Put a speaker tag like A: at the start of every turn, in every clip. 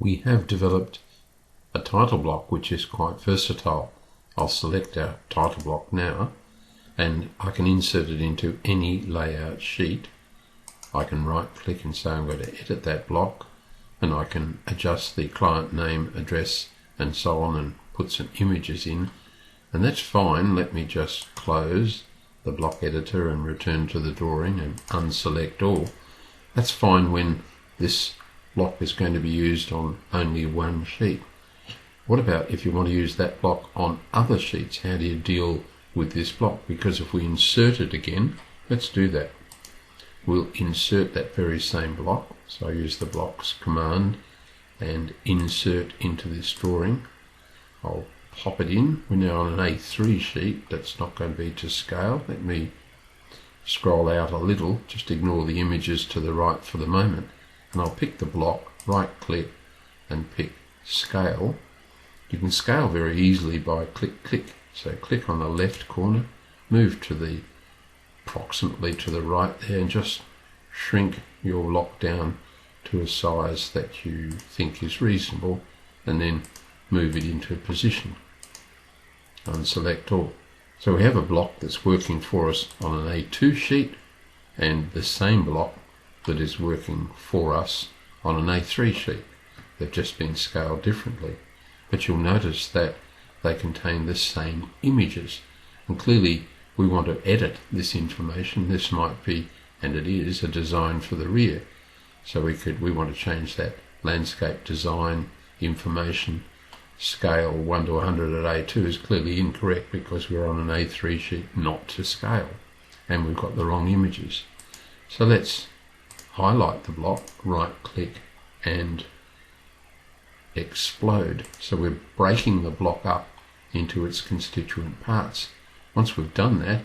A: we have developed a title block which is quite versatile. I'll select our title block now and I can insert it into any layout sheet. I can right click and say I'm going to edit that block, and I can adjust the client name, address and so on and put some images in, and that's fine. Let me just close the block editor and return to the drawing and unselect all. That's fine when this block is going to be used on only one sheet. What about if you want to use that block on other sheets? How do you deal with this block? Because if we insert it again, let's do that. We'll insert that very same block. So I use the blocks command and insert into this drawing. I'll pop it in. We're now on an A3 sheet. That's not going to be to scale. Let me scroll out a little. Just ignore the images to the right for the moment. And I'll pick the block, right click and pick scale. You can scale very easily by click. So click on the left corner, move to the approximately to the right there and just shrink your block down to a size that you think is reasonable, and then move it into a position. Unselect all. So we have a block that's working for us on an A2 sheet and the same block that is working for us on an A3 sheet. They've just been scaled differently, but you'll notice that they contain the same images, and clearly we want to edit this information. This might be, and it is, a design for the rear, so we want to change that landscape design information. Scale 1 to 100 at A2 is clearly incorrect because we're on an A3 sheet, not to scale, and we've got the wrong images. So let's highlight the block, right click and explode. So we're breaking the block up into its constituent parts. Once we've done that,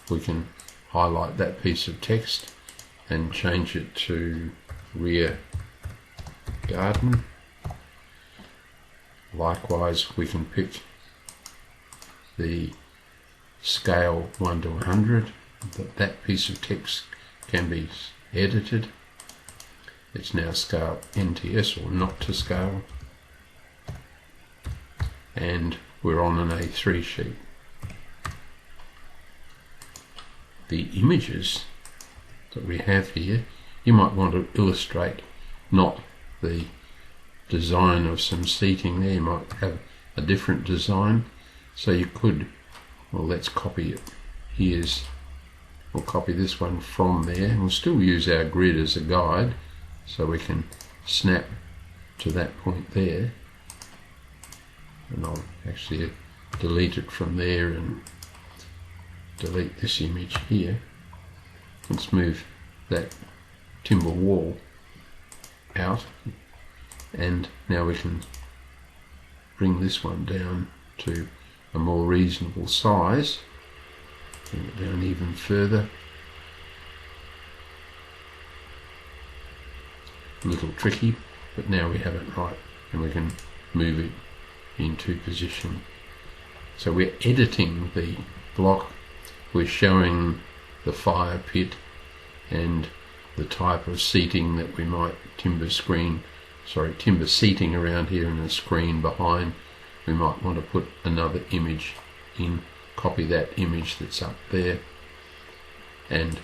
A: we can highlight that piece of text and change it to rear garden. Likewise, we can pick the scale 1 to 100. That piece of text can be edited. It's now scale NTS or not to scale, and we're on an A3 sheet. The images that we have here, you might want to illustrate not the design of some seating there. You might have a different design, so you could, well, let's copy it. We'll copy this one from there, and we'll still use our grid as a guide, so we can snap to that point there, and I'll actually delete it from there and delete this image here. Let's move that timber wall out, and now we can bring this one down to a more reasonable size. Bring it down even further. A little tricky, but now we have it right and we can move it into position. So we're editing the block, we're showing the fire pit and the type of seating that we might timber seating around here and a screen behind. We might want to put another image in, copy that image that's up there and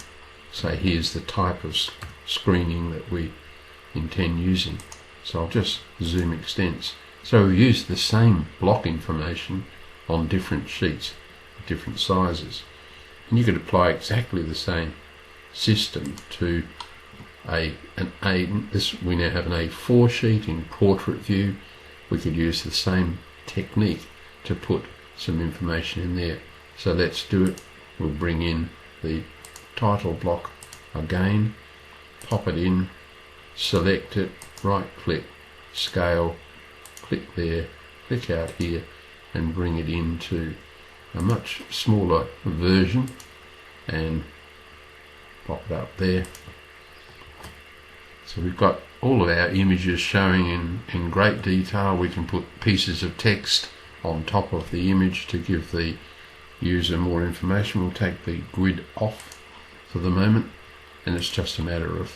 A: say here's the type of screening that we intend using. So I'll just zoom extents. So we've used the same block information on different sheets, different sizes, and you could apply exactly the same system to we now have an A4 sheet in portrait view. We could use the same technique to put some information in there. So let's do it. We'll bring in the title block again, pop it in, select it, right click, scale, click there, click out here and bring it into a much smaller version and pop it up there. So we've got all of our images showing in great detail. We can put pieces of text on top of the image to give the user more information. We'll take the grid off for the moment, and it's just a matter of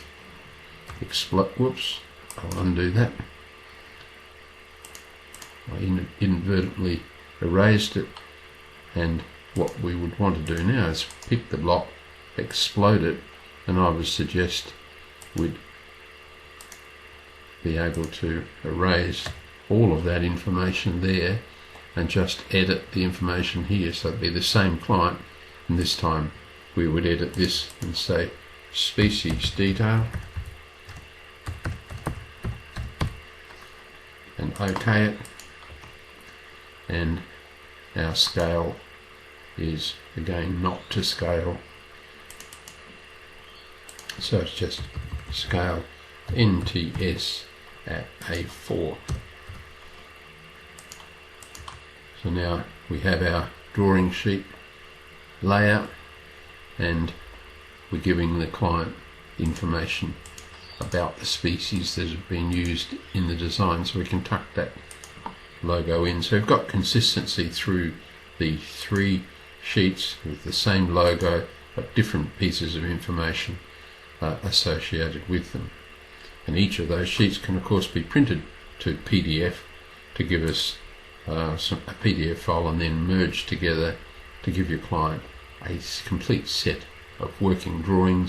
A: whoops, I'll undo that. I inadvertently erased it, and what we would want to do now is pick the block, explode it, and I would suggest we'd be able to erase all of that information there and just edit the information here, so it'd be the same client, and this time we would edit this and say species detail and OK it, and our scale is again not to scale, so it's just scale NTS at A4. So now we have our drawing sheet layout, and we're giving the client information about the species that have been used in the design, so we can tuck that logo in. So we've got consistency through the 3 sheets with the same logo but different pieces of information associated with them. And each of those sheets can of course be printed to PDF to give us a PDF file, and then merged together to give your client a complete set of working drawings